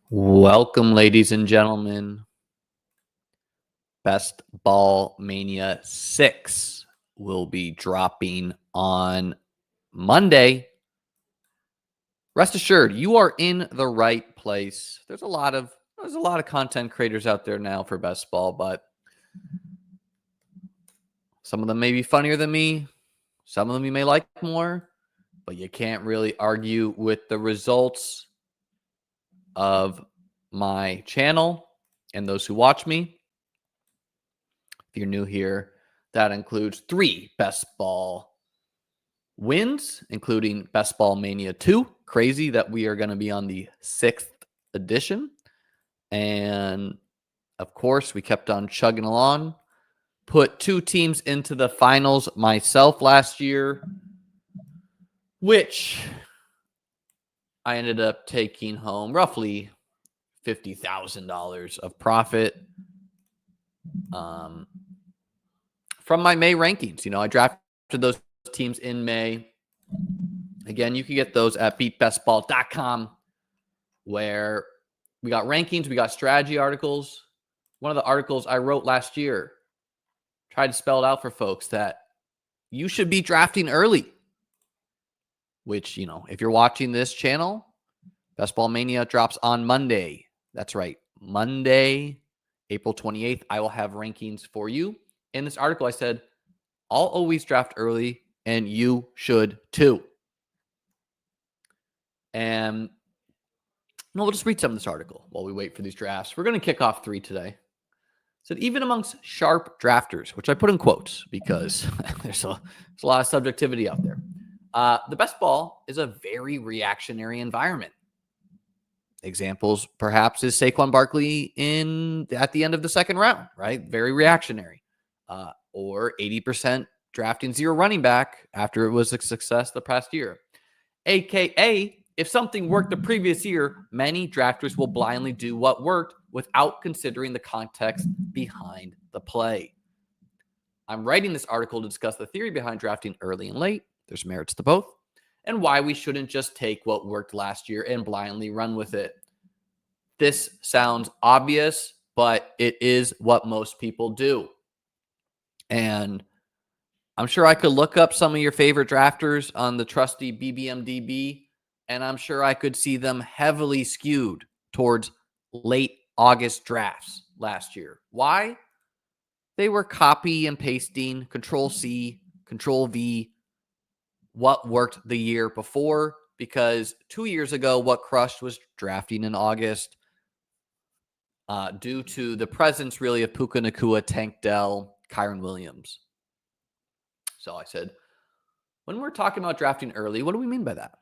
Welcome, ladies and gentlemen. Best Ball Mania 6 will be dropping on Monday. Rest assured, you are in the right place. There's a lot of content creators out there now for Best Ball, but some of them may be funnier than me. Some of them you may like more, but you can't really argue with the results of my channel and those who watch me. If you're new here, that includes 3 Best Ball wins, including Best Ball Mania 2. Crazy that we are going to be on the 6th edition. And of course, we kept on chugging along. Put 2 teams into the finals myself last year, which I ended up taking home roughly $50,000 of profit from my May rankings. I drafted those teams in May. Again, you can get those at beatbestball.com, where we got rankings, we got strategy articles. One of the articles I wrote last year tried to spell it out for folks that you should be drafting early, which, if you're watching this channel, Best Ball Mania drops on Monday. That's right. Monday, April 28th, I will have rankings for you. In this article, I said, I'll always draft early, and you should too. And we'll just read some of this article while we wait for these drafts. We're going to kick off 3 today. Said, even amongst sharp drafters, which I put in quotes because there's a lot of subjectivity out there. The best ball is a very reactionary environment. Examples, perhaps, is Saquon Barkley at the end of the second round, right? Very reactionary. Or 80% drafting 0 running back after it was a success the past year. AKA, if something worked the previous year, many drafters will blindly do what worked without considering the context behind the play. I'm writing this article to discuss the theory behind drafting early and late. There's merits to both. And why we shouldn't just take what worked last year and blindly run with it. This sounds obvious, but it is what most people do. And I'm sure I could look up some of your favorite drafters on the trusty BBMDB, and I'm sure I could see them heavily skewed towards late August drafts last year. Why? They were copy and pasting, Control-C, Control-V, what worked the year before, because 2 years ago, what crushed was drafting in August due to the presence, really, of Puka Nacua, Tank Dell, Kyron Williams. So I said, when we're talking about drafting early, what do we mean by that?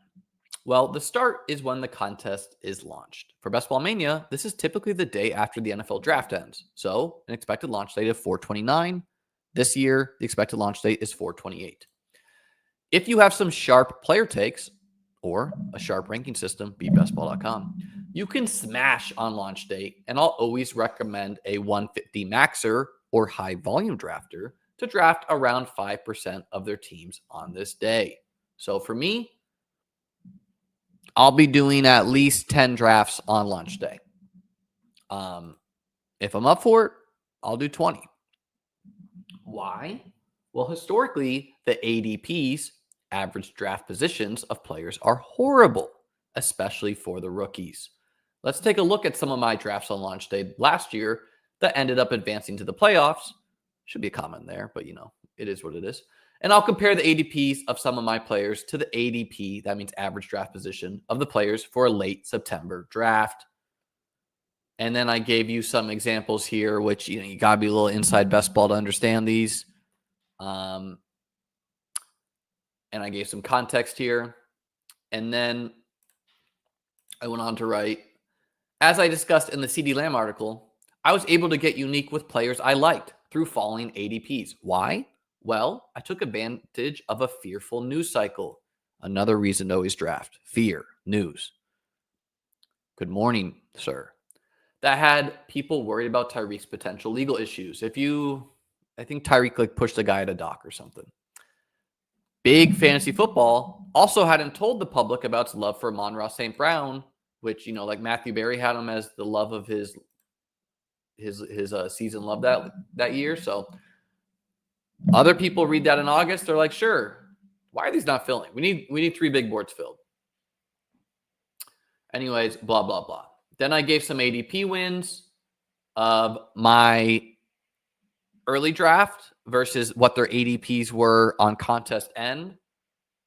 Well, the start is when the contest is launched. For Best Ball Mania, this is typically the day after the NFL draft ends. So an expected launch date of 4/29. This year, the expected launch date is 4/28. If you have some sharp player takes or a sharp ranking system, beatbestball.com, you can smash on launch date, and I'll always recommend a 150 maxer or high volume drafter to draft around 5% of their teams on this day. So for me, I'll be doing at least 10 drafts on launch day. If I'm up for it, I'll do 20. Why? Well, historically, the ADPs, average draft positions of players, are horrible, especially for the rookies. Let's take a look at some of my drafts on launch day last year that ended up advancing to the playoffs. Should be a comment there, but it is what it is. And I'll compare the ADPs of some of my players to the ADP, that means average draft position, of the players for a late September draft. And then I gave you some examples here, which, you got to be a little inside best ball to understand these. And I gave some context here. And then I went on to write, as I discussed in the CD Lamb article, I was able to get unique with players I liked through falling ADPs. Why? Well, I took advantage of a fearful news cycle. Another reason to always draft. Fear, news. Good morning, sir. That had people worried about Tyreek's potential legal issues. I think Tyreek pushed a guy at a dock or something. Big Fantasy Football also hadn't told the public about its love for Amon-Ra St. Brown which, like Matthew Berry had him as the love of his season love that year. So other people read that in August. They're like, sure, why are these not filling? We need 3 big boards filled. Anyways, blah, blah, blah. Then I gave some ADP wins of my early draft versus what their ADPs were on contest end.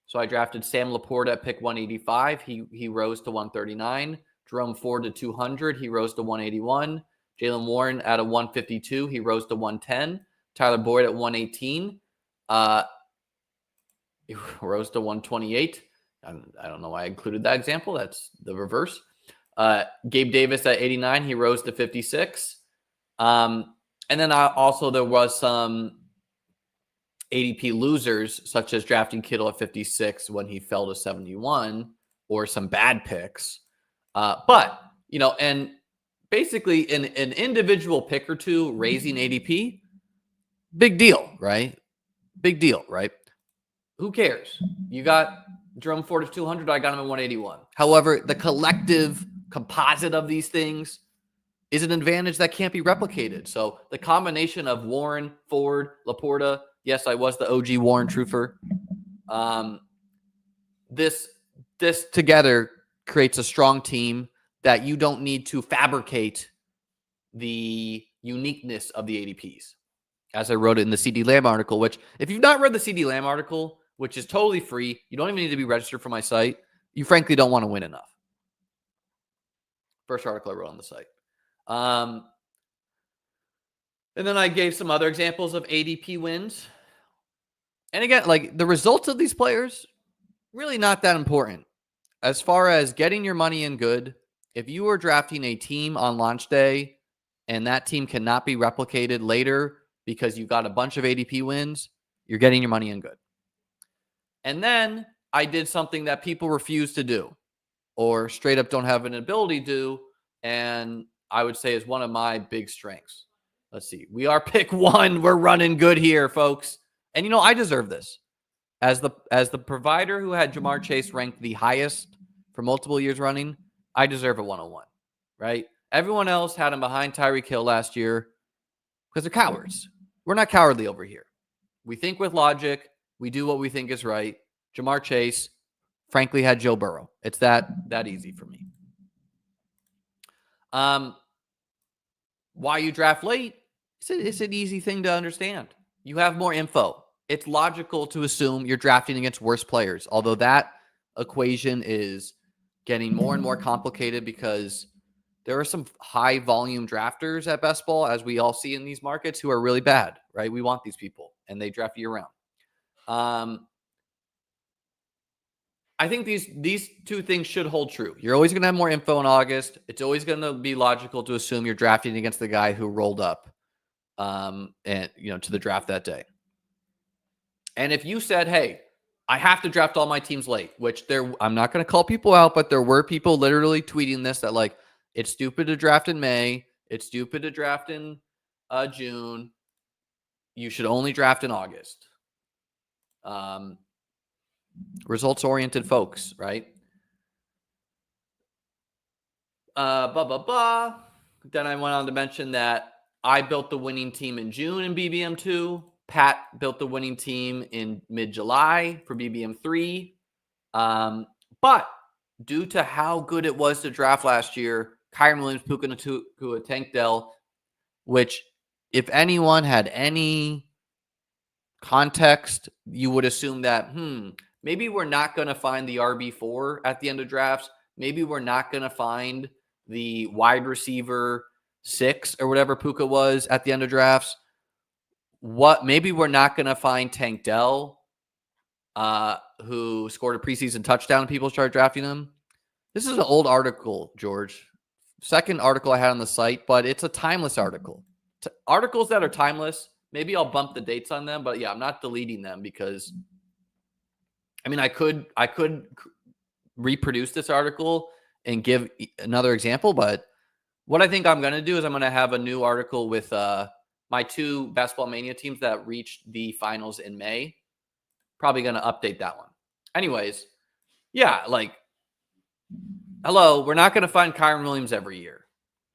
So I drafted Sam Laporta at pick 185. He rose to 139. Jerome Ford to 200. He rose to 181. Jaylen Warren at a 152. He rose to 110. Tyler Boyd at 118. He rose to 128. I don't know why I included that example. That's the reverse. Gabe Davis at 89. He rose to 56. And then there was some ADP losers, such as drafting Kittle at 56 when he fell to 71, or some bad picks. But, and basically an individual pick or two raising ADP, big deal, right? Big deal, right? Who cares? You got Jerome Ford at 200. I got him at 181. However, the collective composite of these things is an advantage that can't be replicated. So the combination of Warren, Ford, Laporta, yes, I was the OG Warren truther. This together creates a strong team that you don't need to fabricate the uniqueness of the ADPs. As I wrote it in the CD Lamb article, which if you've not read the CD Lamb article, which is totally free, you don't even need to be registered for my site. You frankly don't want to win enough. First article I wrote on the site. And then I gave some other examples of ADP wins. And again, like the results of these players, really not that important. As far as getting your money in good, if you are drafting a team on launch day and that team cannot be replicated later because you got a bunch of ADP wins, you're getting your money in good. And then I did something that people refuse to do or straight up don't have an ability to do, and I would say is one of my big strengths. Let's see. We are pick 1. We're running good here, folks. And I deserve this. As the provider who had Ja'Marr Chase ranked the highest for multiple years running, I deserve a 101, right? Everyone else had him behind Tyreek Hill last year because they're cowards. We're not cowardly over here. We think with logic. We do what we think is right. Ja'Marr Chase, frankly, had Joe Burrow. It's that easy for me. Why you draft late? It's an easy thing to understand. You have more info. It's logical to assume you're drafting against worse players, although that equation is getting more and more complicated because there are some high volume drafters at best ball, as we all see in these markets, who are really bad, right? We want these people, and they draft year round. I think these two things should hold true. You're always going to have more info in August. It's always going to be logical to assume you're drafting against the guy who rolled up, and to the draft that day. And if you said, "Hey, I have to draft all my teams late," which I'm not going to call people out, but there were people literally tweeting this that like it's stupid to draft in May, it's stupid to draft in June. You should only draft in August. Results-oriented folks, right? Then I went on to mention that I built the winning team in June in BBM2. Pat built the winning team in mid-July for BBM3. But due to how good it was to draft last year, Kyren Williams, Puka Nacua, Tank Dell, which if anyone had any context, you would assume that, maybe we're not going to find the RB4 at the end of drafts. Maybe we're not going to find the wide receiver 6 or whatever Puka was at the end of drafts. Maybe we're not going to find Tank Dell, who scored a preseason touchdown and people started drafting him. This is an old article, George. Second article I had on the site, but it's a timeless article. Articles that are timeless, maybe I'll bump the dates on them, but yeah, I'm not deleting them because I could reproduce this article and give another example, but what I think I'm going to do is I'm going to have a new article with my 2 Basketball Mania teams that reached the finals in May. Probably going to update that one. Anyways, yeah, hello, we're not going to find Kyren Williams every year,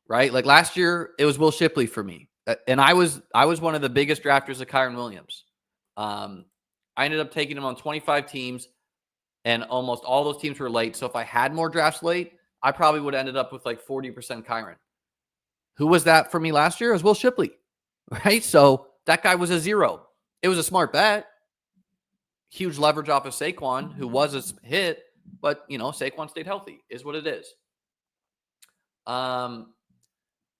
right? Like last year, it was Will Shipley for me. And I was one of the biggest drafters of Kyren Williams. I ended up taking him on 25 teams, and almost all those teams were late. So if I had more drafts late, I probably would have ended up with like 40% Kyren. Who was that for me last year? It was Will Shipley, right? So that guy was a zero. It was a smart bet. Huge leverage off of Saquon, who was a hit, but Saquon stayed healthy, is what it is.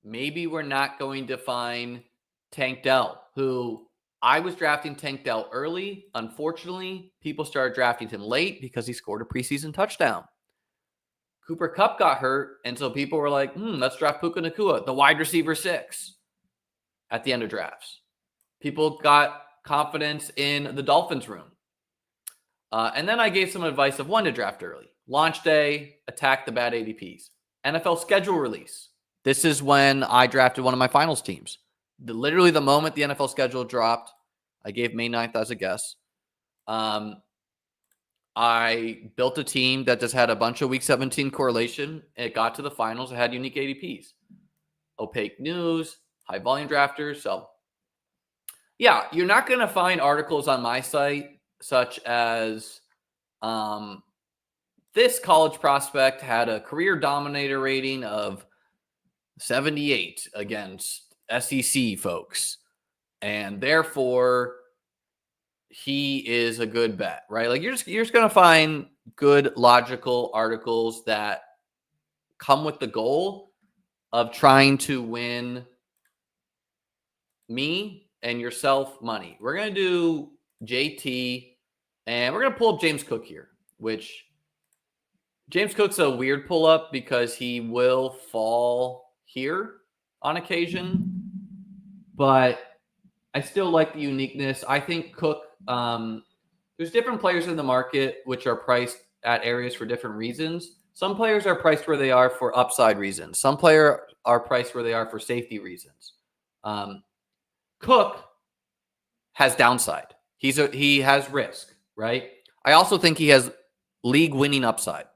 Maybe we're not going to find Tank Dell, who I was drafting Tank Dell early. Unfortunately, people started drafting him late because he scored a preseason touchdown. Cooper Kupp got hurt, and so people were like, let's draft Puka Nacua, the wide receiver 6, at the end of drafts. People got confidence in the Dolphins room. And then I gave some advice of when to draft early. Launch day, attack the bad ADPs. NFL schedule release. This is when I drafted one of my finals teams. Literally the moment the NFL schedule dropped, I gave May 9th as a guess. I built a team that just had a bunch of week 17 correlation. It got to the finals. It had unique ADPs. Opaque news, high volume drafters. So yeah, you're not going to find articles on my site such as this college prospect had a career dominator rating of 78 against SEC folks, and therefore he is a good bet, right? Like you're just going to find good logical articles that come with the goal of trying to win me and yourself money. We're going to do JT, and we're going to pull up James Cook here, which James Cook's a weird pull up because he will fall here on occasion, but I still like the uniqueness. I think Cook, there's different players in the market which are priced at areas for different reasons. Some players are priced where they are for upside reasons. Some players are priced where they are for safety reasons. Cook has downside. He has risk, right? I also think he has league winning upside,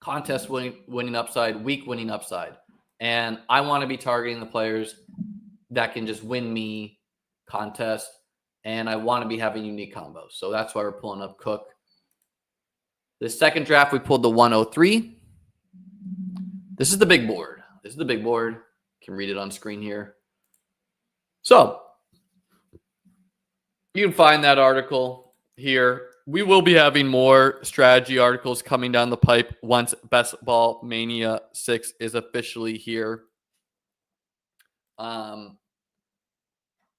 contest winning upside, week winning upside. And I want to be targeting the players that can just win me contest. And I want to be having unique combos. So that's why we're pulling up Cook. The second draft, we pulled the 103. This is the big board. You can read it on screen here. So you can find that article here. We will be having more strategy articles coming down the pipe once Best Ball Mania 6 is officially here.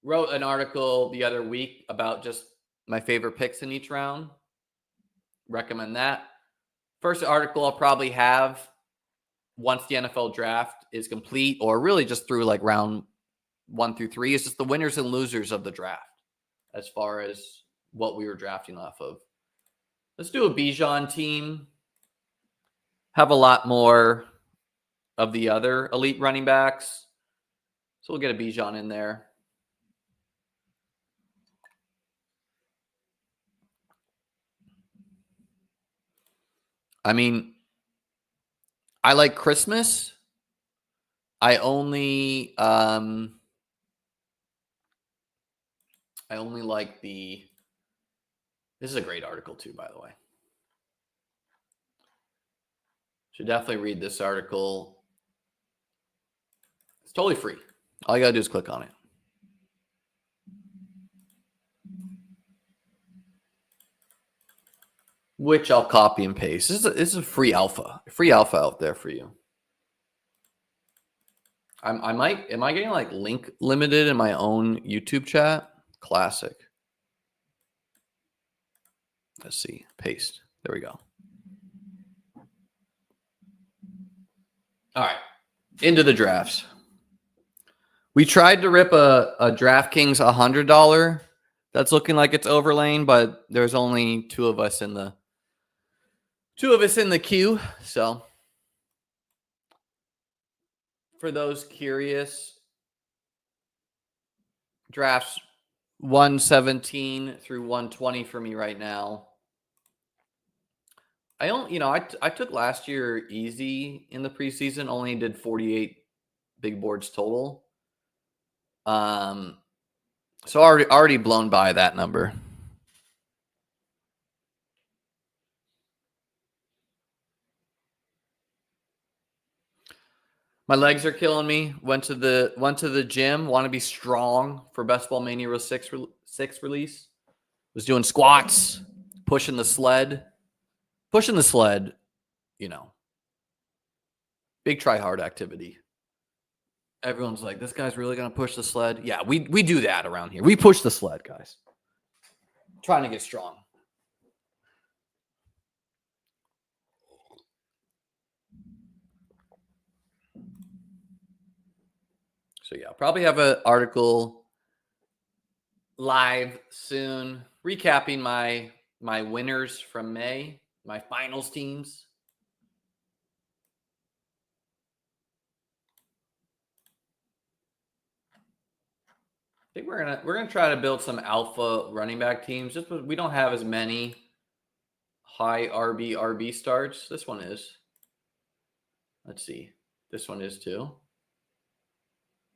Wrote an article the other week about just my favorite picks in each round. Recommend that. First article I'll probably have once the NFL draft is complete, or really just through like round 1 through 3, is just the winners and losers of the draft as far as what we were drafting off of. Let's do a Bijan team. Have a lot more of the other elite running backs. So we'll get a Bijan in there. I mean, I like Christmas. I only like the. This is a great article too, by the way. Should definitely read this article. It's totally free. All you gotta do is click on it. Which I'll copy and paste. This is a free alpha out there for you. Am I getting like link limited in my own YouTube chat? Classic. Let's see. Paste. There we go. All right. Into the drafts. We tried to rip a DraftKings $100 that's looking like it's overlaying, but there's only two of us in the queue. So for those curious, drafts 117 through 120 for me right now. I took last year easy in the preseason. Only did 48 big boards total. So already blown by that number. My legs are killing me. Went to the gym. Want to be strong for Best Ball Mania 6 release. Was doing squats, pushing the sled. Big try hard activity. Everyone's like, this guy's really gonna push the sled. Yeah, we do that around here. We push the sled, guys. Trying to get strong. So yeah, I'll probably have an article live soon, recapping my winners from May, my finals teams. I think we're gonna try to build some alpha running back teams. Just because we don't have as many high RB starts. This one is. Let's see. This one is too.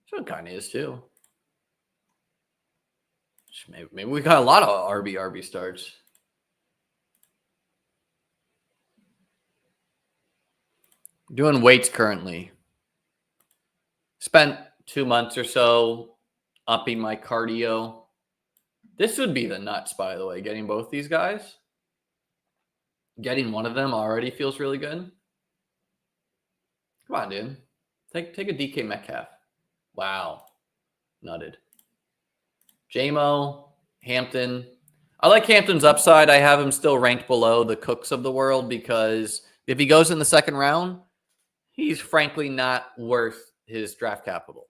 This one kind of is too. Maybe we got a lot of RB starts. Doing weights currently. Spent 2 months or so upping my cardio. This would be the nuts, by the way, getting both these guys. Getting one of them already feels really good. Come on, dude. Take a DK Metcalf. Wow. Nutted. JMO, Hampton. I like Hampton's upside. I have him still ranked below the Cooks of the world because if he goes in the second round, he's frankly not worth his draft capital.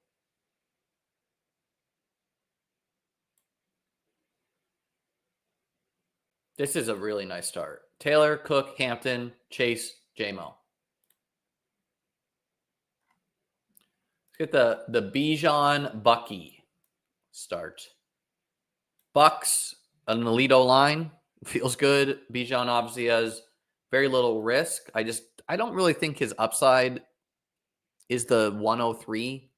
This is a really nice start. Taylor, Cook, Hampton, Chase, JMO. Let's get the Bijan Bucky start. Bucks, an elite line. Feels good. Bijan obviously has very little risk. I don't really think his upside is the 103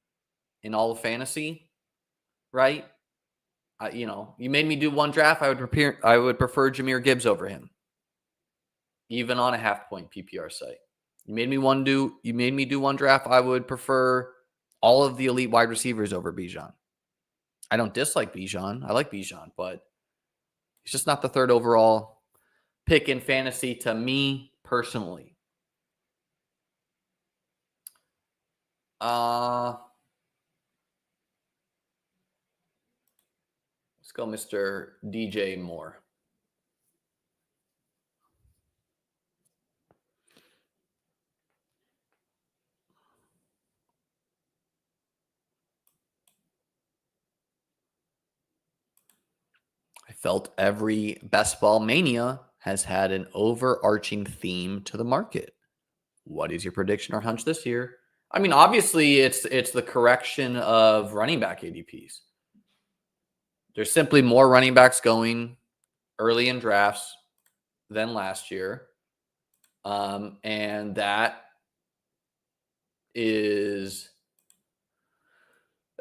in all of fantasy, right? You made me do one draft. I would prefer Jahmyr Gibbs over him, even on a half-point PPR site. You made me do one draft. I would prefer all of the elite wide receivers over Bijan. I don't dislike Bijan. I like Bijan, but he's just not the third overall pick in fantasy to me personally. Let's go Mr. DJ Moore. I felt every Best Ball Mania has had an overarching theme to the market. What is your prediction or hunch this year? I mean, obviously, it's the correction of running back ADPs. There's simply more running backs going early in drafts than last year. And that is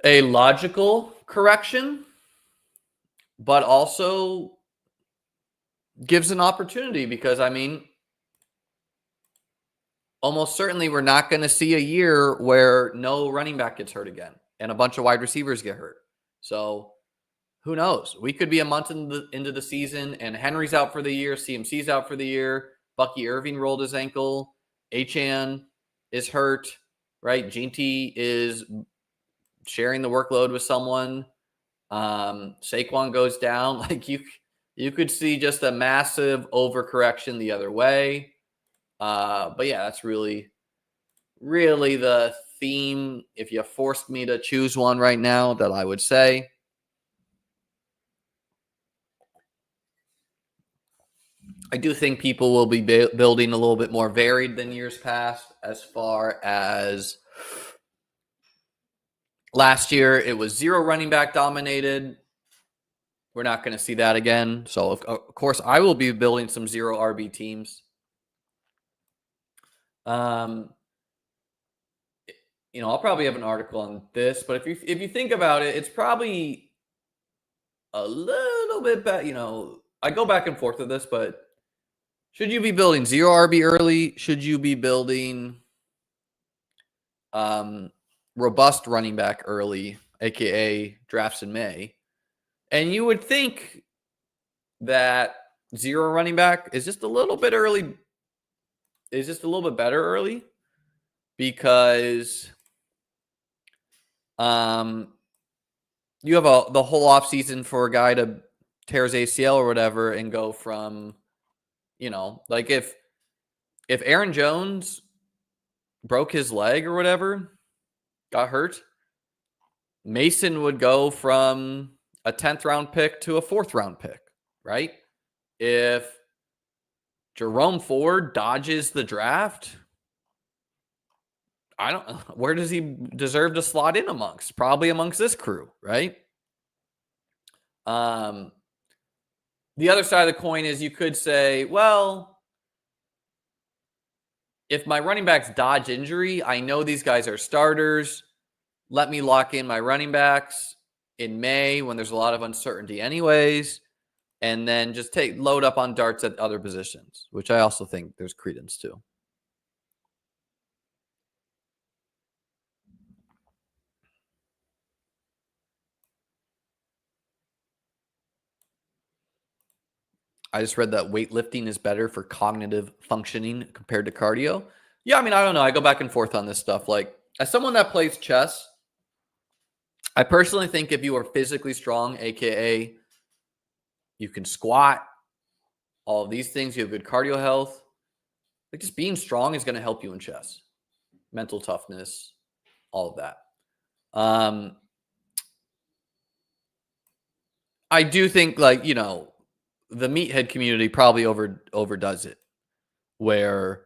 a logical correction, but also gives an opportunity because, I mean, almost certainly we're not going to see a year where no running back gets hurt again and a bunch of wide receivers get hurt. So who knows? We could be a month into the season and Henry's out for the year, CMC's out for the year, Bucky Irving rolled his ankle, Achane is hurt, right? Ginty is sharing the workload with someone. Saquon goes down. Like you could see just a massive overcorrection the other way. But yeah, that's really, really the theme. If you forced me to choose one right now, that I would say. I do think people will be building a little bit more varied than years past. As far as last year, it was 0 running back dominated. We're not going to see that again. So, of course, I will be building some 0 RB teams. Um, I'll probably have an article on this, but if you think about it, it's probably a little bit better. I go back and forth with this, but should you be building zero RB early? Should you be building robust running back early, aka drafts in May? And you would think that zero running back is just a little bit early, is just a little bit better early, because you have the whole offseason for a guy to tear his ACL or whatever and go from, like if Aaron Jones broke his leg or whatever, got hurt, Mason would go from a 10th round pick to a 4th round pick, right? If Jerome Ford dodges the draft, I don't know, where does he deserve to slot in amongst? Probably amongst this crew, right? The other side of the coin is you could say, well, if my running backs dodge injury, I know these guys are starters. Let me lock in my running backs in May when there's a lot of uncertainty anyways, and then just load up on darts at other positions, which I also think there's credence to. I just read that weightlifting is better for cognitive functioning compared to cardio. Yeah, I mean, I don't know. I go back and forth on this stuff. Like, as someone that plays chess, I personally think if you are physically strong, aka you can squat, all of these things, you have good cardio health, like just being strong is going to help you in chess. Mental toughness, all of that. I do think, like, the meathead community probably overdoes it, where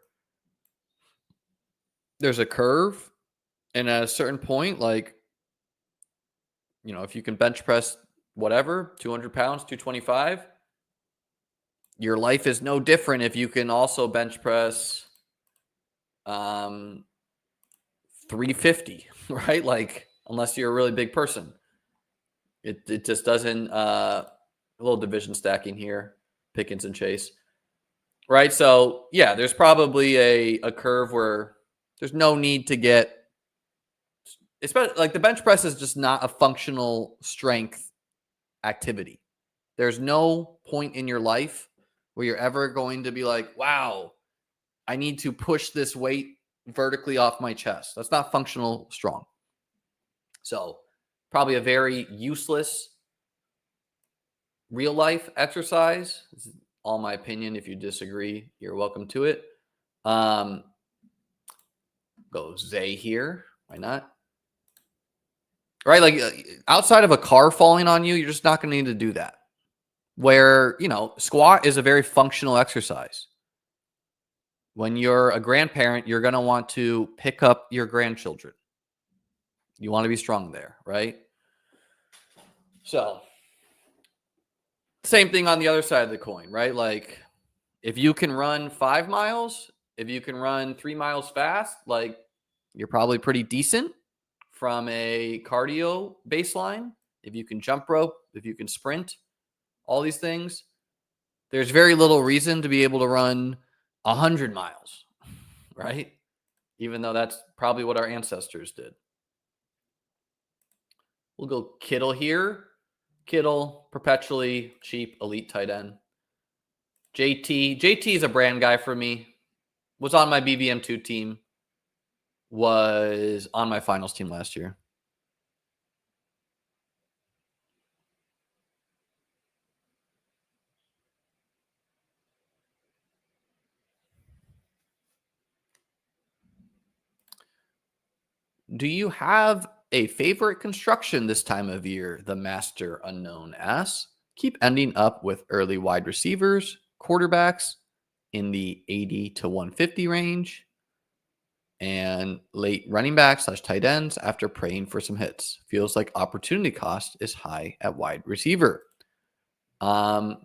there's a curve, and at a certain point, like, if you can bench press whatever, 200 pounds, 225, your life is no different if you can also bench press 350, right? Like, unless you're a really big person. It just doesn't, a little division stacking here, Pickens and Chase, right? So, yeah, there's probably a curve where there's no need to get, especially like the bench press is just not a functional strength activity. There's no point in your life where you're ever going to be like, wow, I need to push this weight vertically off my chest. That's not functional strong. So probably a very useless real life exercise. This is all my opinion. If you disagree, you're welcome to it. Go Zay here. Why not? Right? Like, outside of a car falling on you, you're just not going to need to do that. Where, squat is a very functional exercise. When you're a grandparent, you're going to want to pick up your grandchildren. You want to be strong there, right? So, same thing on the other side of the coin, right? Like, if you can run 5 miles, if you can run 3 miles fast, like, you're probably pretty decent from a cardio baseline. If you can jump rope, if you can sprint, all these things, there's very little reason to be able to run 100 miles, right? Even though that's probably what our ancestors did. We'll go Kittle here. Kittle, perpetually cheap elite tight end. JT is a brand guy for me. Was on my BBM2 team. Was on my finals team last year. Do you have a favorite construction this time of year? The Master Unknown asks. Keep ending up with early wide receivers, quarterbacks in the 80 to 150 range, and late running backs / tight ends after praying for some hits. Feels like opportunity cost is high at wide receiver. Yeah,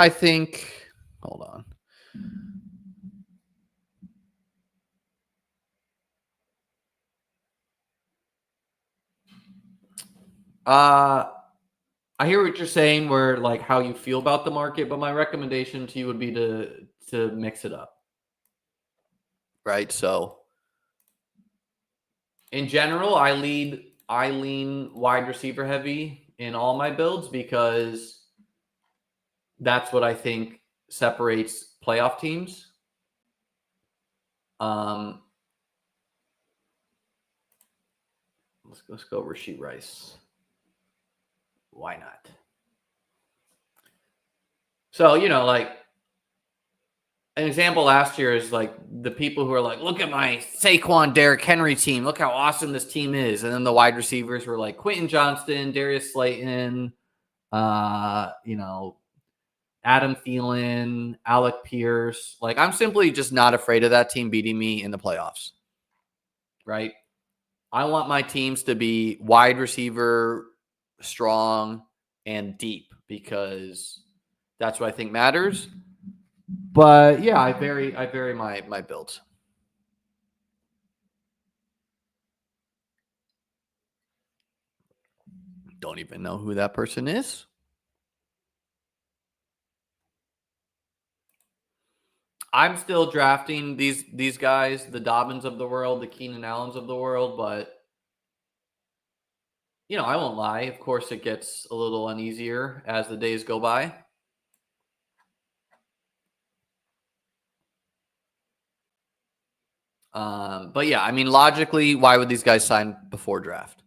I think, hold on. I hear what you're saying, where like how you feel about the market, but my recommendation to you would be to mix it up, right? So in general, I lean wide receiver heavy in all my builds because that's what I think separates playoff teams. Let's go Rashee Rice. Why not? So, like an example last year is like the people who are like, look at my Saquon Derrick Henry team. Look how awesome this team is. And then the wide receivers were like Quentin Johnston, Darius Slayton, Adam Thielen, Alec Pierce. Like, I'm simply just not afraid of that team beating me in the playoffs, right? I want my teams to be wide receiver, strong, and deep because that's what I think matters. But yeah, I vary my builds. Don't even know who that person is. I'm still drafting these guys, the Dobbins of the world, the Keenan Allens of the world, but I won't lie. Of course, it gets a little uneasier as the days go by. But yeah, I mean, logically, why would these guys sign before draft?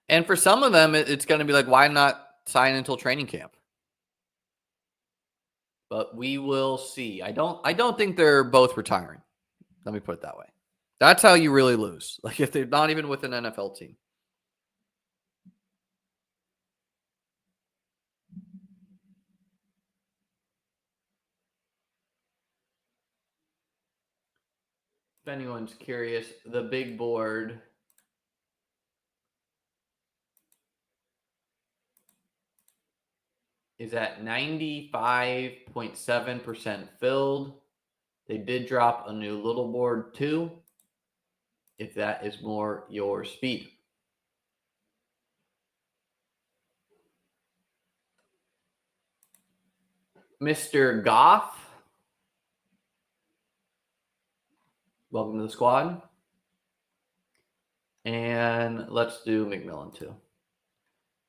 And for some of them, it's going to be like, why not sign until training camp? But we will see. I don't think they're both retiring. Let me put it that way. That's how you really lose. Like if they're not even with an NFL team. If anyone's curious, the big board is at 95.7% filled. They did drop a new little board too, if that is more your speed. Mr. Goff, welcome to the squad. And let's do McMillan too.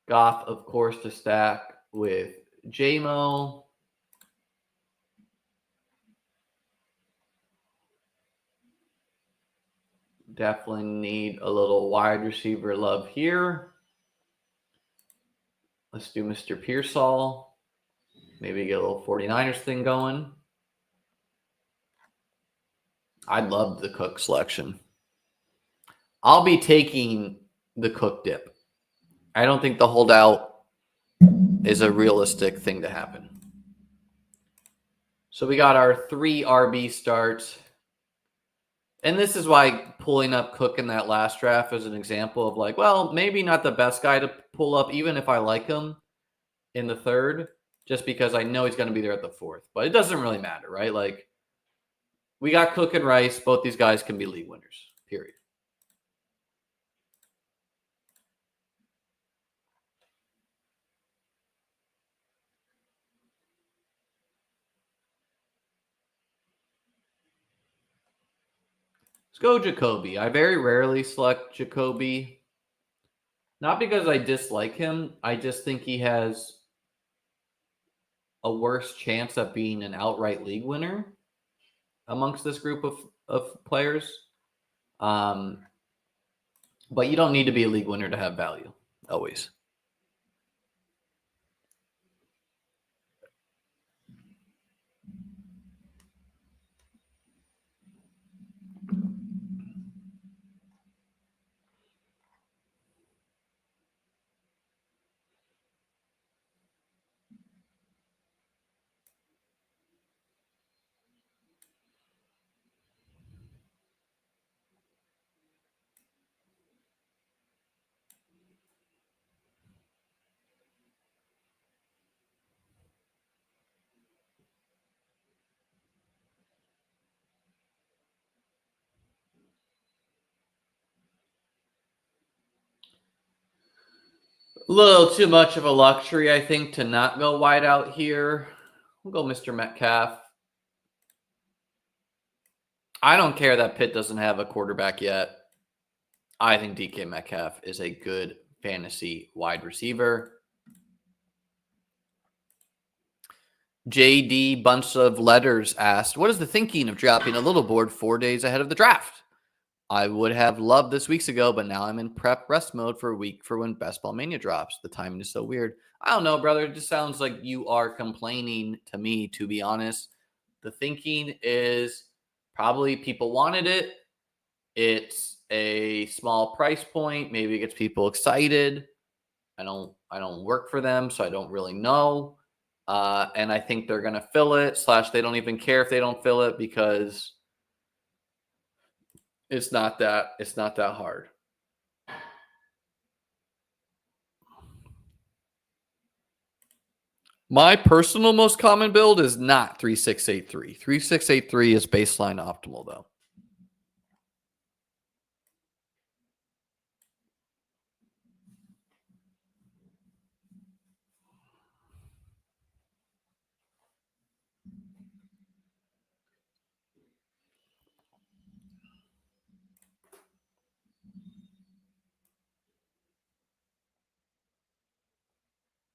Goff, of course, to stack with JMO. Definitely need a little wide receiver love here. Let's do Mr. Pearsall. Maybe get a little 49ers thing going. I love the Cook selection. I'll be taking the Cook dip. I don't think the holdout is a realistic thing to happen. So we got our 3 RB starts. And this is why pulling up Cook in that last draft is an example of like, well, maybe not the best guy to pull up, even if I like him in the 3rd, just because I know he's going to be there at the 4th. But it doesn't really matter, right? Like, we got Cook and Rice. Both these guys can be league winners, period. Let's go Jacoby. I very rarely select Jacoby. Not because I dislike him. I just think he has a worse chance of being an outright league winner amongst this group of players. But you don't need to be a league winner to have value, always. A little too much of a luxury, I think, to not go wide out here. We'll go Mr. Metcalf. I don't care that Pitt doesn't have a quarterback yet. I think DK Metcalf is a good fantasy wide receiver. JD Bunch of Letters asked, what is the thinking of dropping a little board 4 days ahead of the draft? I would have loved this weeks ago, but now I'm in prep rest mode for a week for when Best Ball Mania drops. The timing is so weird. I don't know, brother. It just sounds like you are complaining to me, to be honest. The thinking is probably people wanted it. It's a small price point. Maybe it gets people excited. I don't work for them, so I don't really know. And I think they're going to fill it, / they don't even care if they don't fill it because it's not that hard. My personal most common build is not 3683. 3683 is baseline optimal, though.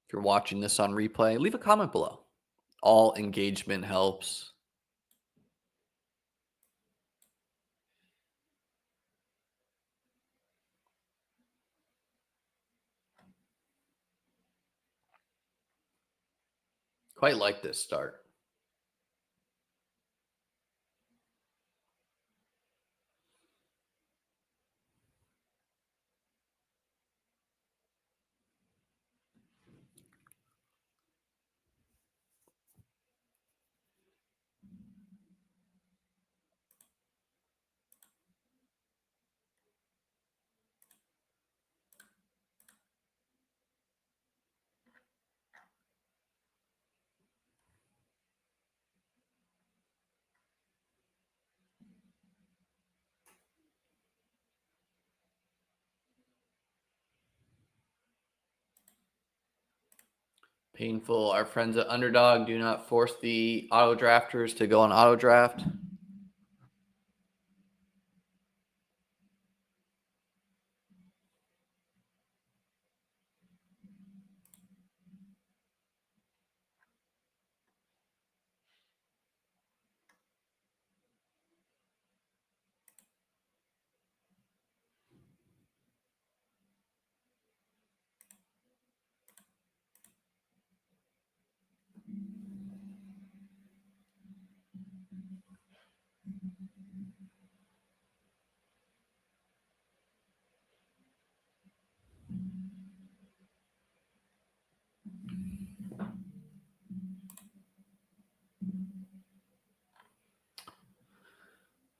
If you're watching this on replay, leave a comment below. All engagement helps. Quite like this start. Painful. Our friends at Underdog do not force the auto drafters to go on auto draft.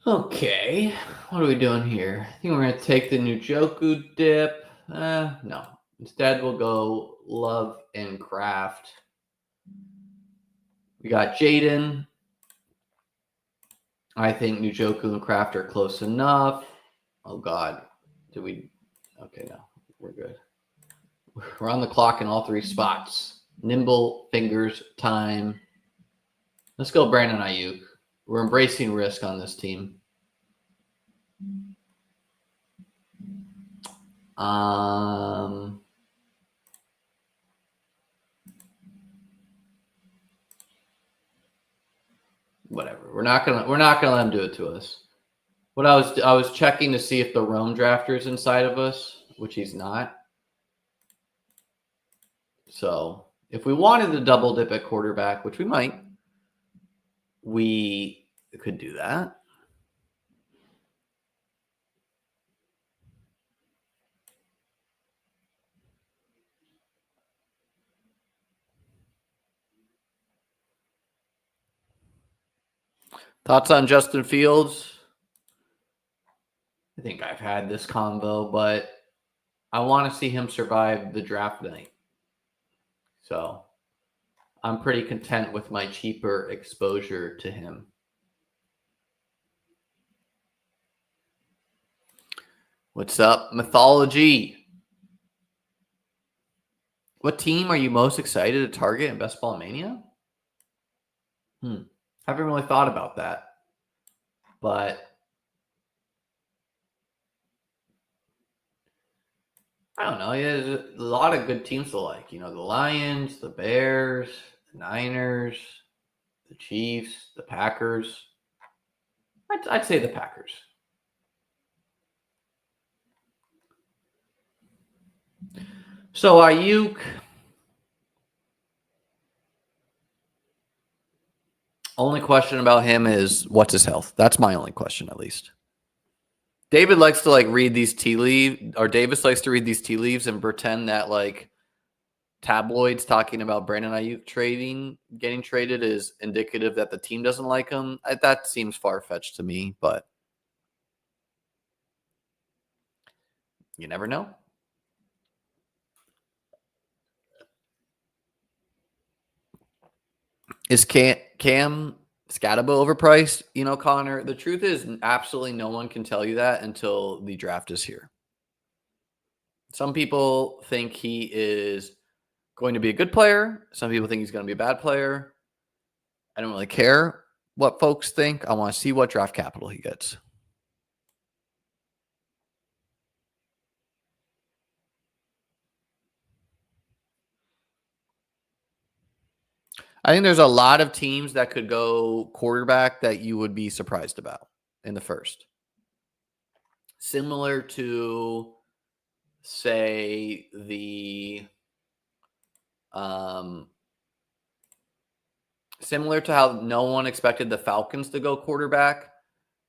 Okay, what are we doing here? I think we're going to take the Njoku dip. No. Instead, we'll go Love and Craft. We got Jaden. I think Njoku and Craft are close enough. Oh, God. Okay, no. We're good. We're on the clock in all three spots. Nimble fingers time. Let's go Brandon Ayuk. We're embracing risk on this team. Whatever. We're not gonna let him do it to us. What I was checking to see if the Rome drafter is inside of us, which he's not. So if we wanted to double dip at quarterback, which we might, we could do that. Thoughts on Justin Fields? I think I've had this convo, but I want to see him survive the draft night. So I'm pretty content with my cheaper exposure to him. What's up, Mythology? What team are you most excited to target in Best Ball Mania? Haven't really thought about that. But I don't know. Yeah, there's a lot of good teams to like. The Lions, the Bears, the Niners, the Chiefs, the Packers. I'd say the Packers. So Ayuk, only question about him is what's his health? That's my only question, at least. David likes to read these tea leaves, or Davis likes to read these tea leaves and pretend that tabloids talking about Brandon Ayuk getting traded is indicative that the team doesn't like him. That seems far-fetched to me, but you never know. Is Cam Scataba overpriced? Connor, the truth is absolutely no one can tell you that until the draft is here. Some people think he is going to be a good player. Some people think he's going to be a bad player. I don't really care what folks think. I want to see what draft capital he gets. I think there's a lot of teams that could go quarterback that you would be surprised about in the first. Similar to, say, similar to how no one expected the Falcons to go quarterback.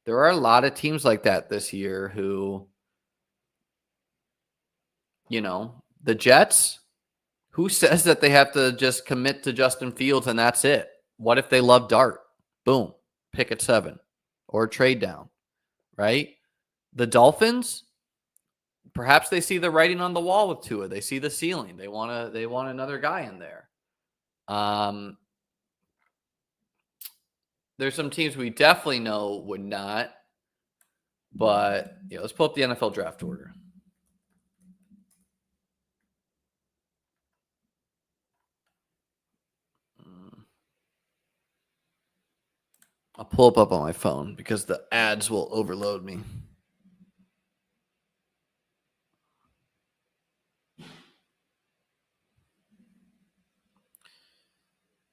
There are a lot of teams like that this year who, the Jets, who says that they have to just commit to Justin Fields and that's it? What if they love Dart? Boom, pick at 7 or trade down, right? The Dolphins, perhaps they see the writing on the wall with Tua. They see the ceiling. They want another guy in there. There's some teams we definitely know would not. But let's pull up the NFL draft order. I'll pull up on my phone because the ads will overload me.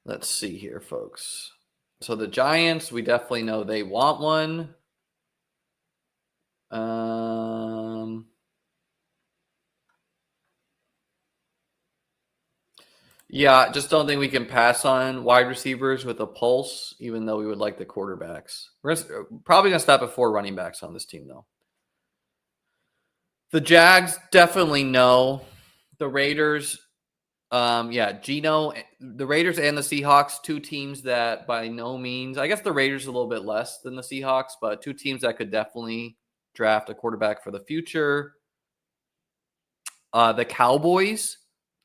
Let's see here, folks. So the Giants, we definitely know they want one. Yeah, just don't think we can pass on wide receivers with a pulse, even though we would like the quarterbacks. We're probably going to stop at 4 running backs on this team, though. The Jags definitely know. The Raiders, Geno, the Raiders and the Seahawks, 2 teams that by no means, I guess the Raiders a little bit less than the Seahawks, but 2 teams that could definitely draft a quarterback for the future. The Cowboys,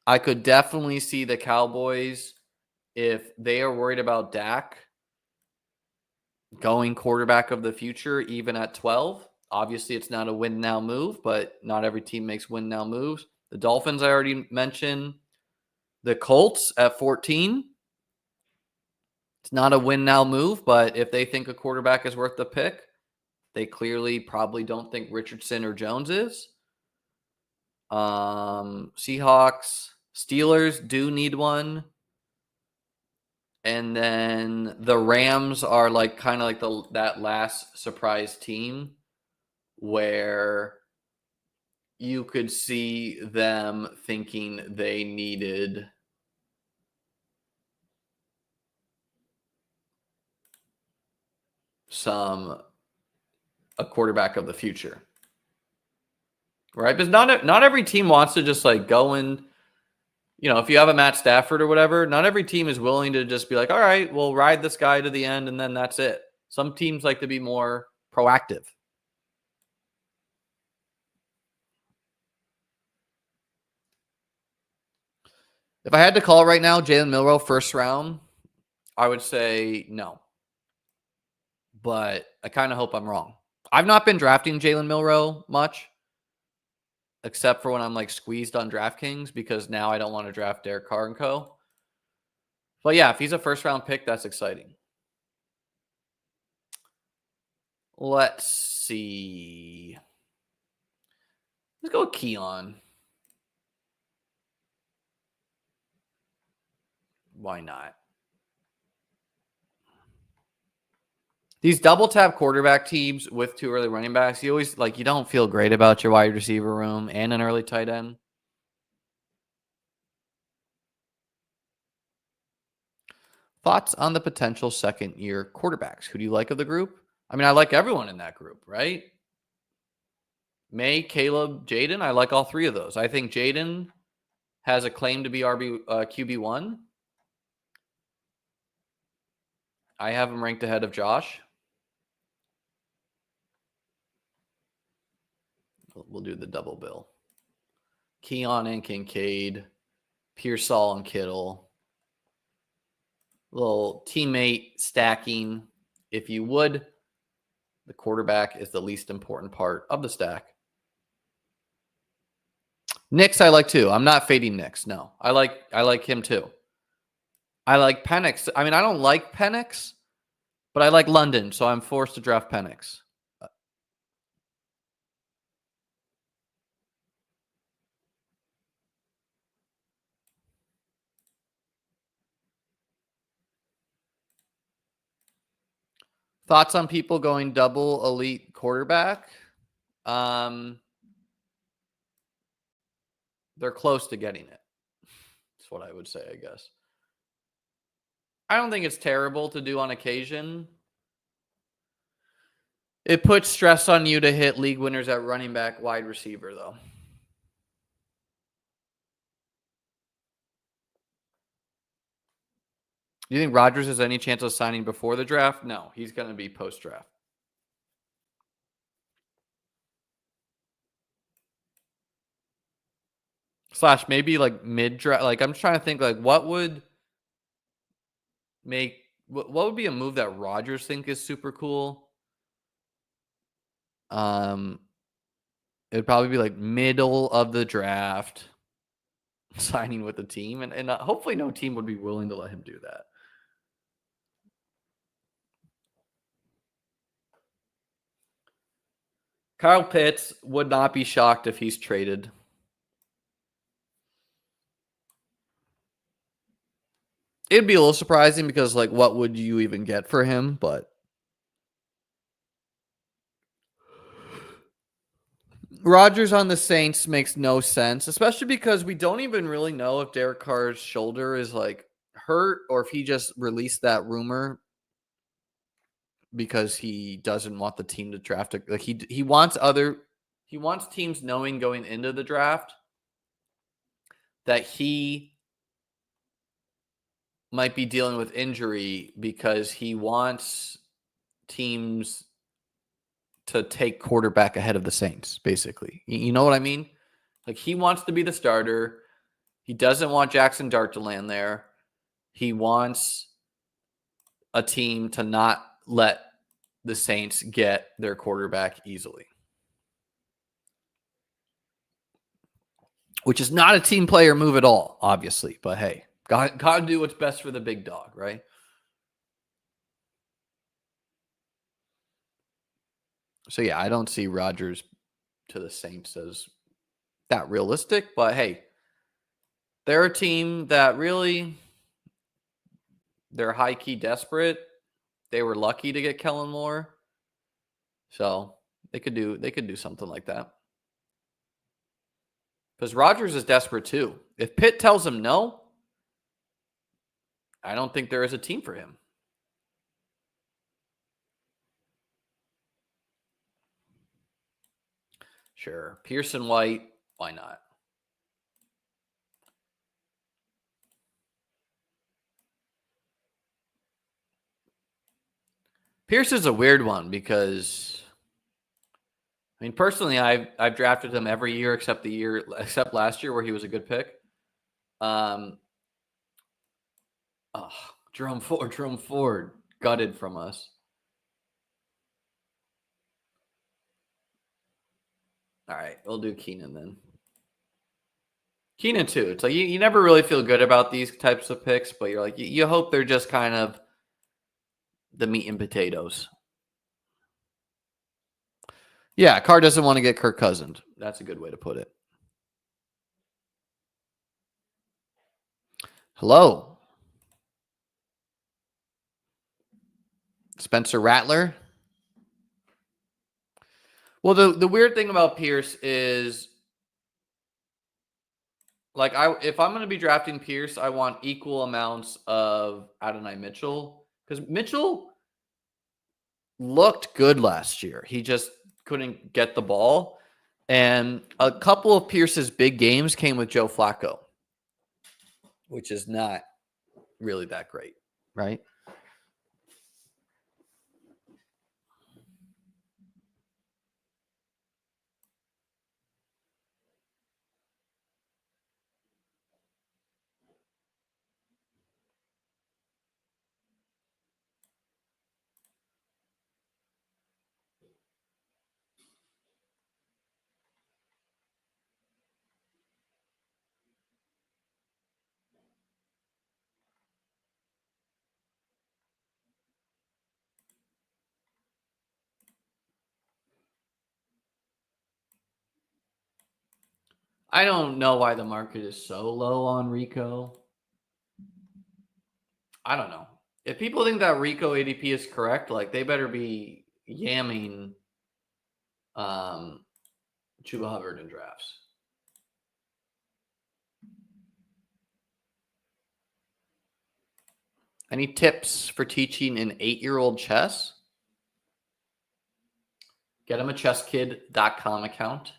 I could definitely see the Cowboys, if they are worried about Dak going quarterback of the future, even at 12. Obviously, it's not a win now move, but not every team makes win now moves. The Dolphins, I already mentioned. The Colts at 14. It's not a win now move, but if they think a quarterback is worth the pick, they clearly probably don't think Richardson or Jones is. Seahawks, Steelers do need one. And then the Rams are kind of that last surprise team where you could see them thinking they needed a quarterback of the future. Right? Because not every team wants to just go and, if you have a Matt Stafford or whatever, not every team is willing to just be like, all right, we'll ride this guy to the end and then that's it. Some teams like to be more proactive. If I had to call right now, Jalen Milroe first round, I would say no. But I kind of hope I'm wrong. I've not been drafting Jalen Milroe much. except for when I'm like squeezed on DraftKings because now I don't want to draft Derek Carr and co. But yeah, if he's a first round pick, that's exciting. Let's see. Let's go with Keon. Why not? These double tap quarterback teams with 2 early running backs, you always you don't feel great about your wide receiver room and an early tight end. Thoughts on the potential second-year quarterbacks? Who do you like of the group? I mean, I like everyone in that group, right? May, Caleb, Jaden. I like all 3 of those. I think Jaden has a claim to be QB1. I have him ranked ahead of Josh. We'll do the double bill. Keon and Kincaid, Pearsall and Kittle. Little teammate stacking, if you would. The quarterback is the least important part of the stack. Nix I like too. I'm not fading Nix. No, I like him too. I like Penix. I mean, I don't like Penix, but I like London, so I'm forced to draft Penix. Thoughts on people going double elite quarterback? They're close to getting it. That's what I would say, I guess. I don't think it's terrible to do on occasion. It puts stress on you to hit league winners at running back, wide receiver, though. Do you think Rodgers has any chance of signing before the draft? No, he's going to be post-draft. Slash maybe like mid-draft. Like I'm trying to think what would be a move that Rodgers think is super cool? It'd probably be like middle of the draft signing with the team. And hopefully no team would be willing to let him do that. Kyle Pitts would not be shocked if he's traded. It'd be a little surprising because, what would you even get for him? But Rodgers on the Saints makes no sense, especially because we don't even really know if Derek Carr's shoulder is, hurt or if he just released that rumor because he doesn't want the team to draft it. He wants teams knowing going into the draft that he might be dealing with injury because he wants teams to take quarterback ahead of the Saints, basically. You know what I mean? He wants to be the starter. He doesn't want Jackson Dart to land there. He wants a team to not let the Saints get their quarterback easily. Which is not a team player move at all, obviously. But hey, got to do what's best for the big dog, right? So yeah, I don't see Rodgers to the Saints as that realistic. But hey, they're a team that really, they're high-key desperate. They were lucky to get Kellen Moore. So they could do something like that. Because Rodgers is desperate too. If Pitt tells him no, I don't think there is a team for him. Sure. Pearson White, why not? Pierce is a weird one because, I mean, personally, I've drafted him every year except last year where he was a good pick. Jerome Ford gutted from us. All right, we'll do Keenan then. Keenan too. It's like you never really feel good about these types of picks, but you're like you hope they're just kind of the meat and potatoes. Yeah, Carr doesn't want to get Kirk Cousins. That's a good way to put it. Hello. Spencer Rattler. Well, the weird thing about Pierce is like if I'm going to be drafting Pierce, I want equal amounts of Adonai Mitchell because Mitchell looked good last year. He just couldn't get the ball. And a couple of Pierce's big games came with Joe Flacco, which is not really that great, right? I don't know why the market is so low on Rico. I don't know. If people think that Rico ADP is correct, like they better be yamming Chuba Hubbard in drafts. Any tips for teaching an 8-year-old chess? Get him a chesskid.com account.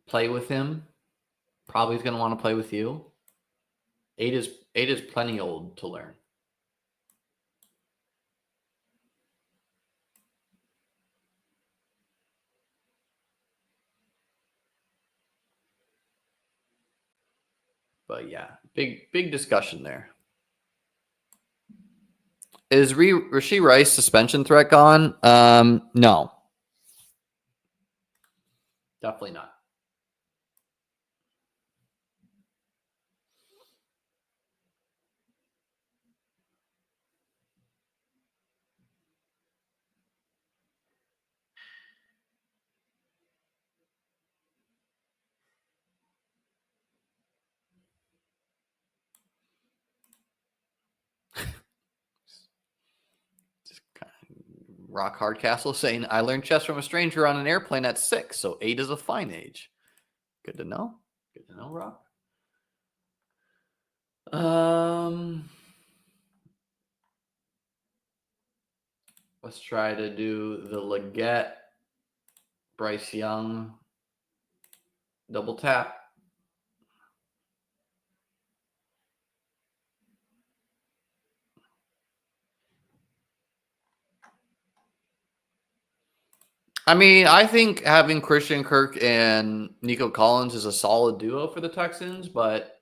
Play with him. Probably he's going to want to play with you. 8 is plenty old to learn. But yeah, big discussion there. Is Rashee Rice suspension threat gone? No. Definitely not. Rock Hard Castle saying, I learned chess from a stranger on an airplane at 6, so 8 is a fine age. Good to know. Good to know, Rock. Let's try to do the Leggett, Bryce Young, double tap. I mean, I think having Christian Kirk and Nico Collins is a solid duo for the Texans, but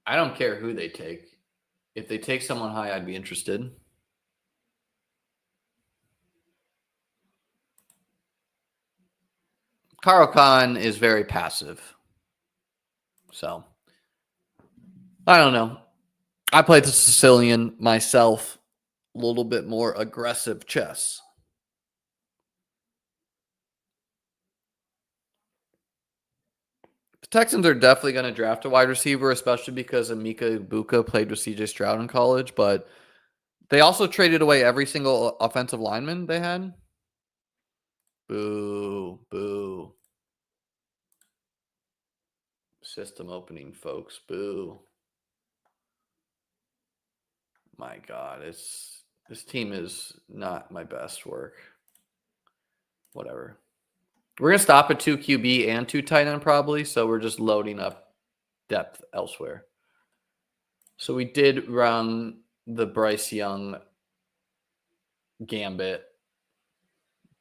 I don't care who they take. If they take someone high, I'd be interested. Carl Khan is very passive. So, I don't know. I played the Sicilian myself, a little bit more aggressive chess. The Texans are definitely going to draft a wide receiver, especially because Emeka Ibuka played with CJ Stroud in college, but they also traded away every single offensive lineman they had. Boo, boo. System opening, folks. Boo. My God, this team is not my best work. Whatever. We're gonna stop at 2 QB and 2 tight end probably, so we're just loading up depth elsewhere. So we did run the Bryce Young gambit.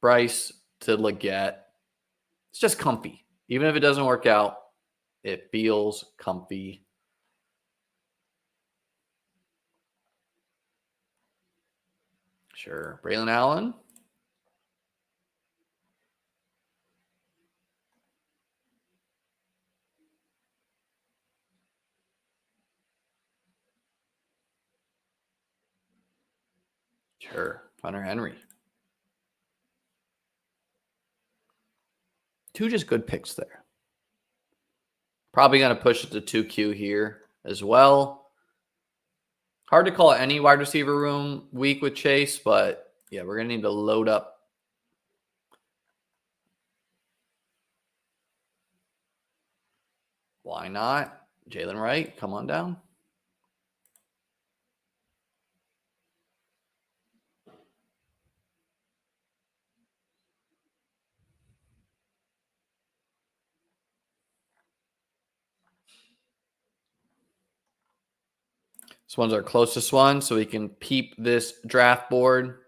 Bryce to Leggett. It's just comfy. Even if it doesn't work out, it feels comfy. Sure. Braylon Allen. Sure. Hunter Henry. Two just good picks there. Probably going to push it to 2Q here as well. Hard to call any wide receiver room weak with Chase, but yeah, we're going to need to load up. Why not? Jalen Wright, come on down. This one's our closest one, so we can peep this draft board.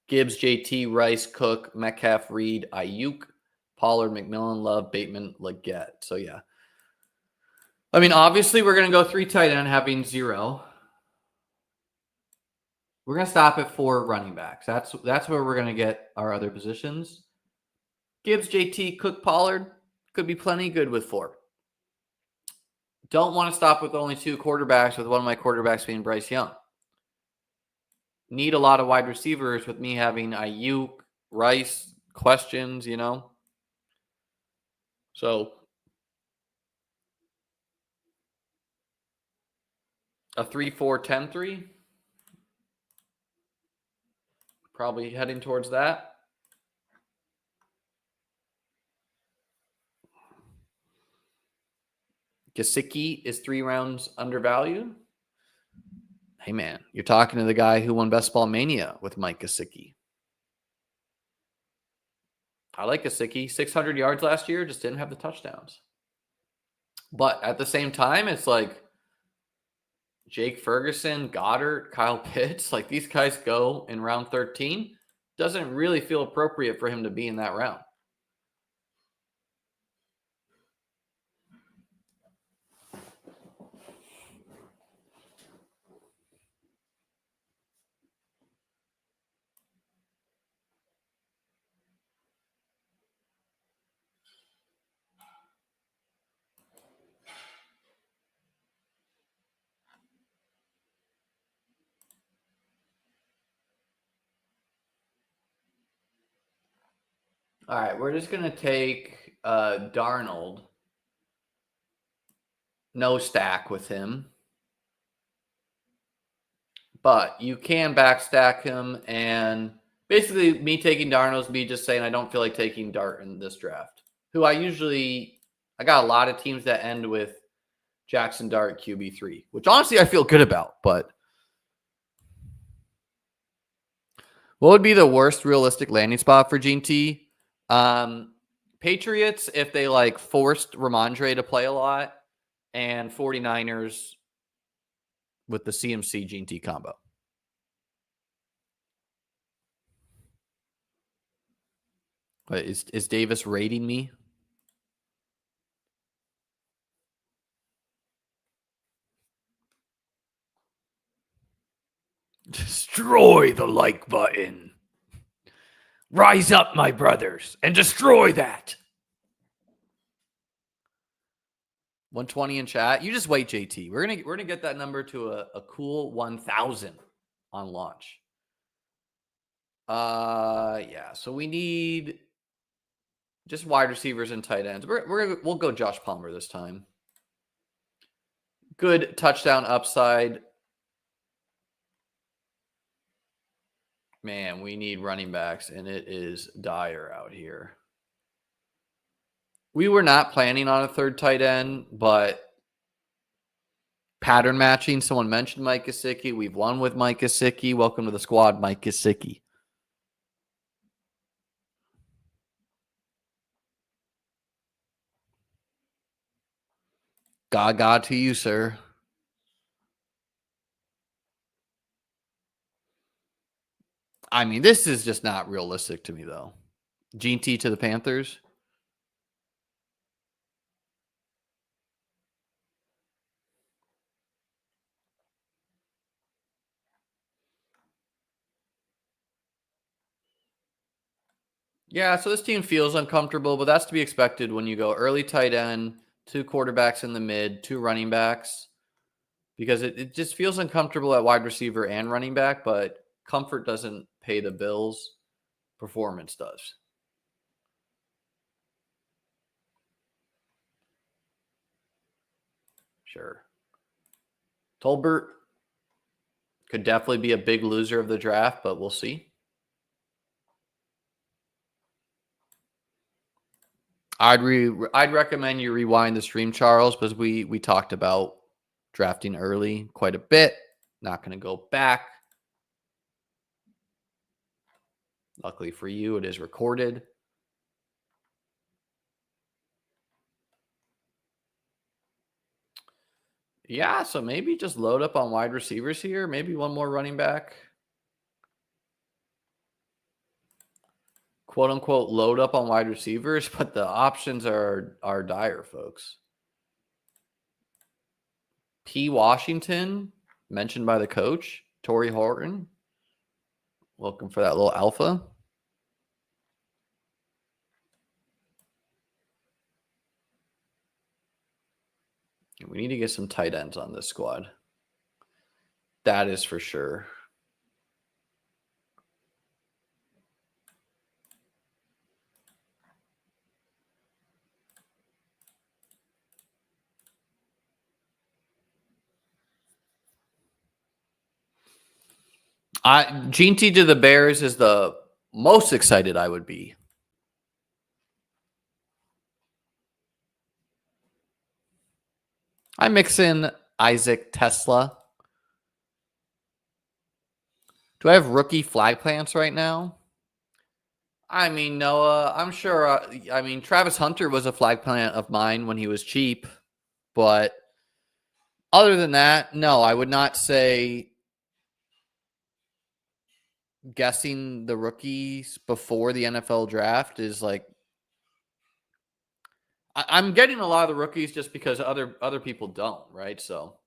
Gibbs, JT, Rice, Cook, Metcalf, Reed, Ayuk, Pollard, McMillan, Love, Bateman, Leggett. So, yeah. I mean, obviously, we're going to go 3 tight end having 0. We're going to stop at 4 running backs. That's where we're going to get our other positions. Gibbs, JT, Cook, Pollard could be plenty good with 4. Don't want to stop with only 2 quarterbacks, with one of my quarterbacks being Bryce Young. Need a lot of wide receivers with me having Ayuk, Rice, questions, you know. So a 3-4-10-3. Probably heading towards that. Gesicki is 3 rounds undervalued. Hey, man, you're talking to the guy who won Best Ball Mania with Mike Gesicki. I like Gesicki. 600 yards last year, just didn't have the touchdowns. But at the same time, it's like Jake Ferguson, Goddard, Kyle Pitts, like these guys go in round 13. Doesn't really feel appropriate for him to be in that round. All right, we're just going to take Darnold. No stack with him. But you can backstack him. And basically, me taking Darnold is me just saying I don't feel like taking Dart in this draft. Who I got a lot of teams that end with Jackson Dart QB3, which honestly I feel good about. But what would be the worst realistic landing spot for Gene T? Patriots, if they like forced Ramondre to play a lot, and 49ers with the CMC Gene T combo. But is Davis rating me? Destroy the like button. Rise up, my brothers, and destroy that. 120 in chat. You just wait, JT. We're gonna get that number to a cool 1,000 on launch. Yeah. So we need just wide receivers and tight ends. We'll go Josh Palmer this time. Good touchdown upside. Man, we need running backs, and it is dire out here. We were not planning on a 3rd tight end, but pattern matching. Someone mentioned Mike Gesicki. We've won with Mike Gesicki. Welcome to the squad, Mike Gesicki. God to you, sir. I mean, this is just not realistic to me, though. Gene T to the Panthers. Yeah, so this team feels uncomfortable, but that's to be expected when you go early tight end, 2 quarterbacks in the mid, 2 running backs. because it just feels uncomfortable at wide receiver and running back, but comfort doesn't pay the bills. Performance does. Sure. Tolbert could definitely be a big loser of the draft, but we'll see. I'd recommend you rewind the stream, Charles, because we talked about drafting early quite a bit. Not going to go back. Luckily for you, it is recorded. Yeah, so maybe just load up on wide receivers here. Maybe one more running back. Quote unquote load up on wide receivers, but the options are dire, folks. P. Washington, mentioned by the coach, Torrey Horton. Welcome for that little alpha. We need to get some tight ends on this squad. That is for sure. Gene T to the Bears is the most excited I would be. I mix in Isaac Tesla. Do I have rookie flag plants right now? I mean, Noah, I'm sure. I mean, Travis Hunter was a flag plant of mine when he was cheap. But other than that, no, I would not say guessing the rookies before the NFL draft is like. I'm getting a lot of the rookies just because other people don't, right? So,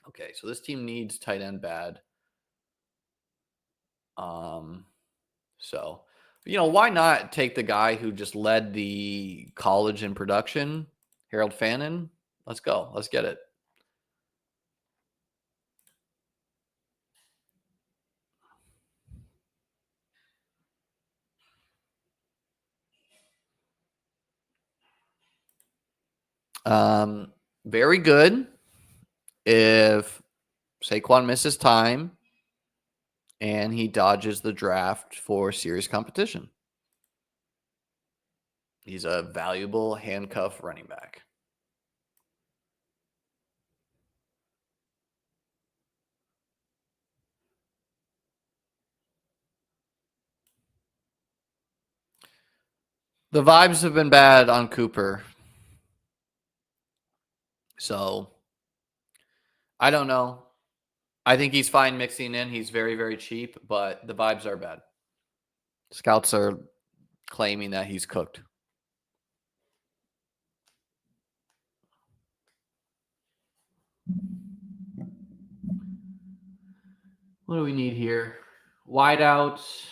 okay, so this team needs tight end bad. So, why not take the guy who just led the college in production, Harold Fannin? Let's go. Let's get it. Very good if Saquon misses time and he dodges the draft for serious competition. He's a valuable handcuff running back. The vibes have been bad on Cooper. So, I don't know. I think he's fine mixing in. He's very, very cheap, but the vibes are bad. Scouts are claiming that he's cooked. What do we need here? Wideouts,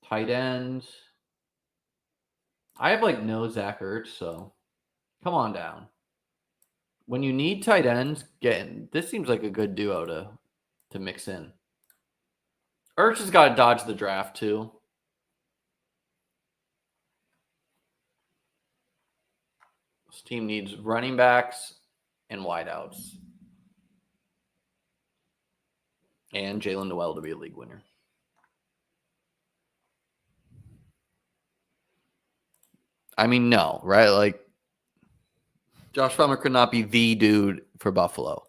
tight ends. I have no Zach Ertz, so come on down. When you need tight ends, this seems like a good duo to mix in. Ertz has got to dodge the draft too. This team needs running backs and wideouts. And Jalen Noel to be a league winner. I mean, no, right? Josh Farmer could not be the dude for Buffalo.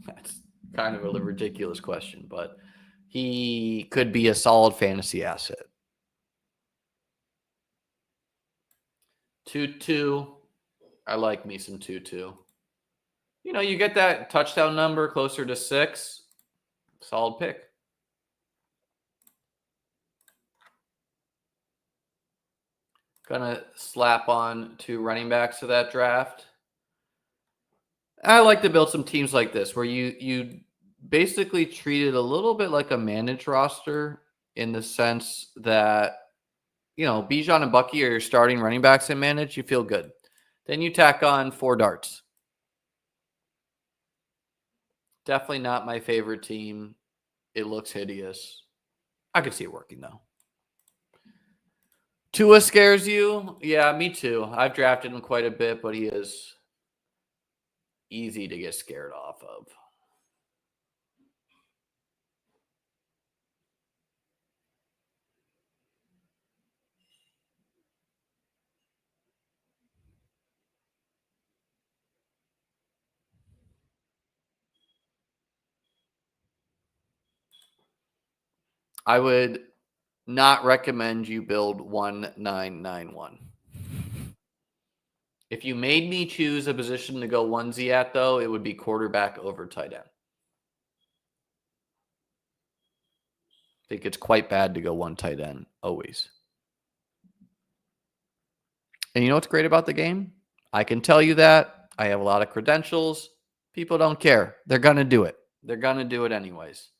That's kind of a ridiculous question, but he could be a solid fantasy asset. 2-2. I like me some 2-2. You get that touchdown number closer to 6. Solid pick. Gonna slap on 2 running backs to that draft. I like to build some teams like this where you basically treat it a little bit like a managed roster in the sense that, Bijan and Bucky are your starting running backs in managed. You feel good. Then you tack on 4 darts. Definitely not my favorite team. It looks hideous. I could see it working, though. Tua scares you? Yeah, me too. I've drafted him quite a bit, but he is easy to get scared off of. I would not recommend you build 1991. If you made me choose a position to go onesie at, though, it would be quarterback over tight end. I think it's quite bad to go one tight end, always. And you know what's great about the game? I can tell you that. I have a lot of credentials. People don't care. They're going to do it. They're going to do it anyways.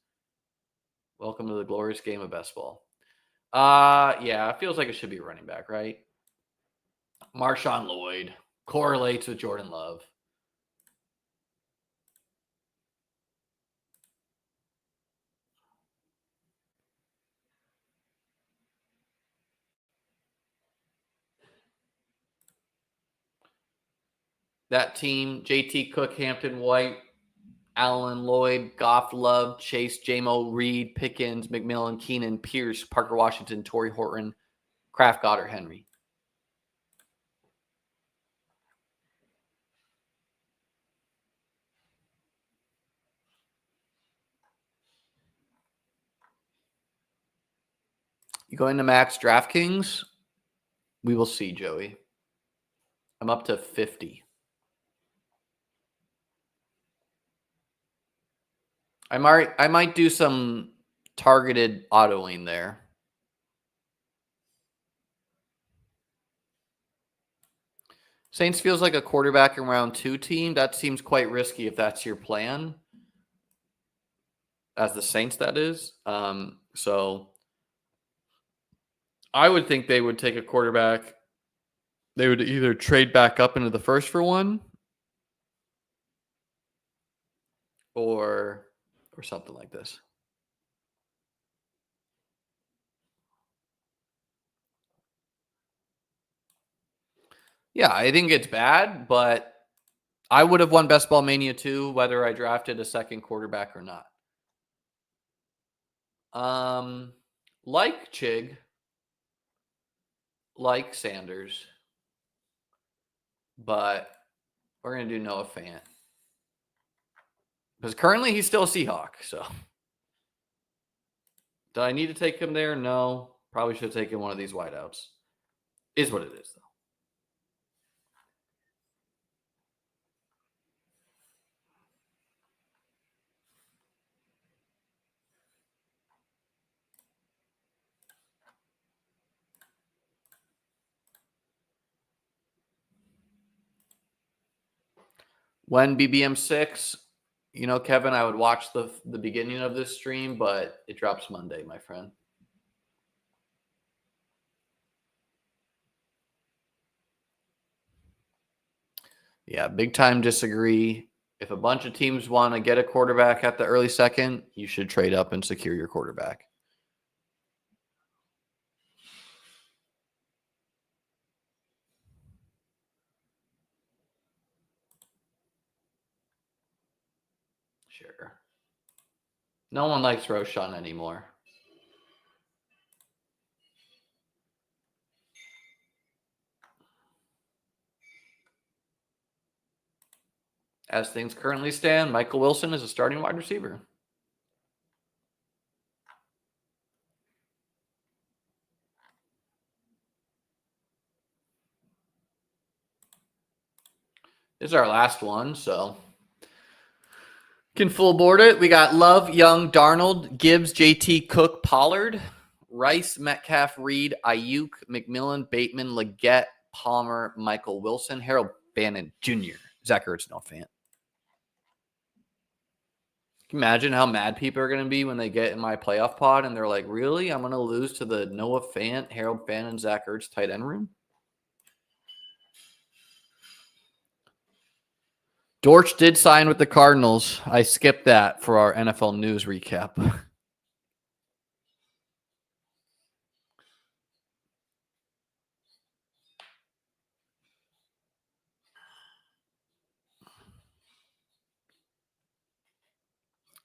Welcome to the glorious game of best ball. Yeah, it feels like it should be a running back, right? Marshawn Lloyd correlates with Jordan Love. That team, JT Cook, Hampton White, Allen Lloyd, Goff, Love, Chase, J-Mo, Reed, Pickens, McMillan, Keenan, Pierce, Parker Washington, Torrey Horton, Kraft, Goddard, Henry. You go into Max DraftKings? We will see, Joey. I'm up to 50. I might do some targeted autoing there. Saints feels like a quarterback in round 2 team. That seems quite risky if that's your plan. As the Saints, that is. So I would think they would take a quarterback. They would either trade back up into the first for one or something like this. Yeah, I think it's bad, but I would have won Best Ball Mania too, whether I drafted a second quarterback or not. Like Chig, like Sanders, but we're going to do Noah Fant. Because currently he's still a Seahawk, so. Do I need to take him there? No. Probably should have taken one of these wideouts. Is what it is, though. When BBM 6, you know, Kevin, I would watch the beginning of this stream, but it drops Monday, my friend. Yeah, big time disagree. If a bunch of teams want to get a quarterback at the early second, you should trade up and secure your quarterback. Sure. No one likes Roshan anymore. As things currently stand, Michael Wilson is a starting wide receiver. This is our last one, so can full board it. We got Love, Young, Darnold, Gibbs, JT, Cook, Pollard, Rice, Metcalf, Reed, Ayuk, McMillan, Bateman, Leggett, Palmer, Michael Wilson, Harold Bannon Jr., Zach Ertz, no Fant. Can you imagine how mad people are going to be when they get in my playoff pod and they're like, really? I'm going to lose to the Noah Fant, Harold Bannon, Zach Ertz tight end room? Dortch did sign with the Cardinals. I skipped that for our NFL news recap.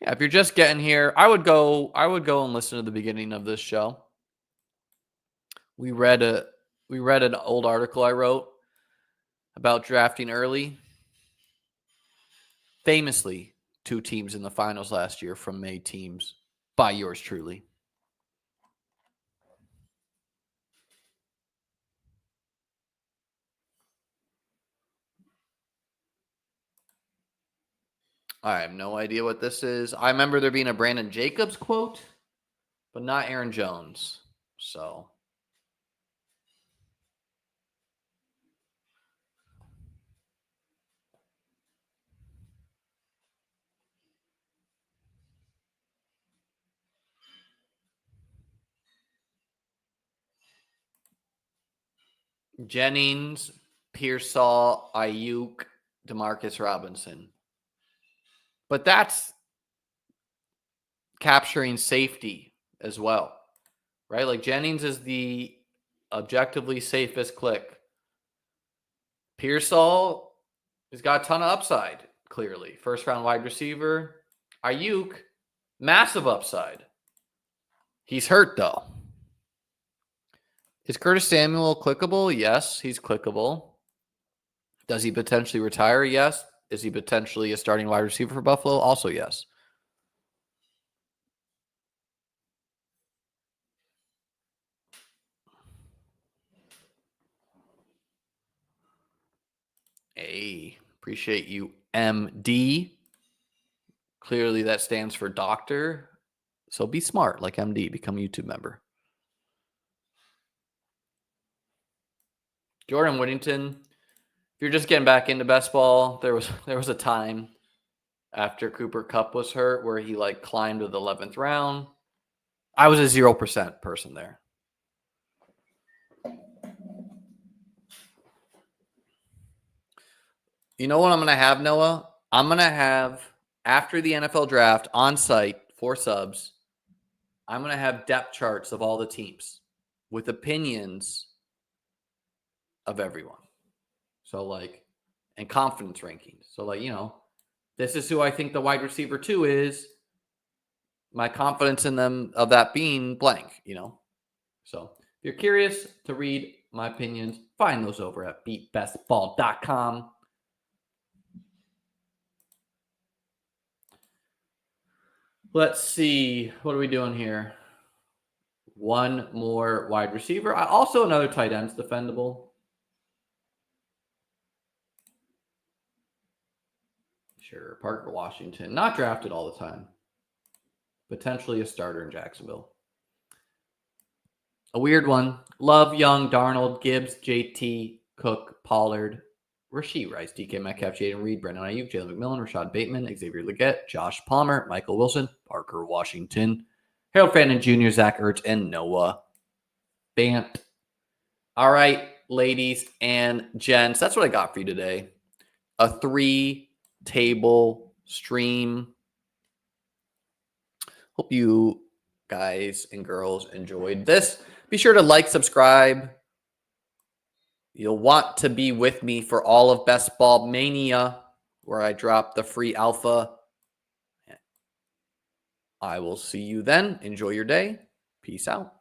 Yeah, if you're just getting here, I would go and listen to the beginning of this show. We read an old article I wrote about drafting early. Famously, 2 teams in the finals last year from May teams by yours truly. I have no idea what this is. I remember there being a Brandon Jacobs quote, but not Aaron Jones. So Jennings, Pearsall, Ayuk, Demarcus Robinson. But that's capturing safety as well, right? Like Jennings is the objectively safest click. Pearsall has got a ton of upside, clearly. First round wide receiver. Ayuk, massive upside. He's hurt, though. Is Curtis Samuel clickable? Yes, he's clickable. Does he potentially retire? Yes. Is he potentially a starting wide receiver for Buffalo? Also, yes. Hey, appreciate you, MD. Clearly, that stands for doctor. So be smart like MD. Become a YouTube member. Jordan Whittington, if you're just getting back into best ball, there was a time after Cooper Kupp was hurt where he like climbed to the 11th round. I was a 0% person there. You know what I'm going to have, Noah? I'm going to have, after the NFL draft on site for subs, I'm going to have depth charts of all the teams with opinions of everyone. So like, and confidence rankings. So like, this is who I think the wide receiver 2 is. My confidence in them of that being blank, So if you're curious to read my opinions, find those over at beatbestball.com. Let's see. What are we doing here? One more wide receiver. Also, another tight end's defendable. Sure. Parker Washington. Not drafted all the time. Potentially a starter in Jacksonville. A weird one. Love, Young, Darnold, Gibbs, JT, Cook, Pollard, Rashee Rice, DK Metcalf, Jaden Reed, Brendan Ayuk, Jalen McMillan, Rashad Bateman, Xavier Legette, Josh Palmer, Michael Wilson, Parker Washington, Harold Fannin Jr., Zach Ertz, and Noah Fant. All right, ladies and gents, that's what I got for you today. A 3-table stream. Hope you guys and girls enjoyed this. Be sure to like, subscribe. You'll want to be with me for all of Best Ball Mania, where I drop the free alpha. I will see you then. Enjoy your day. Peace out.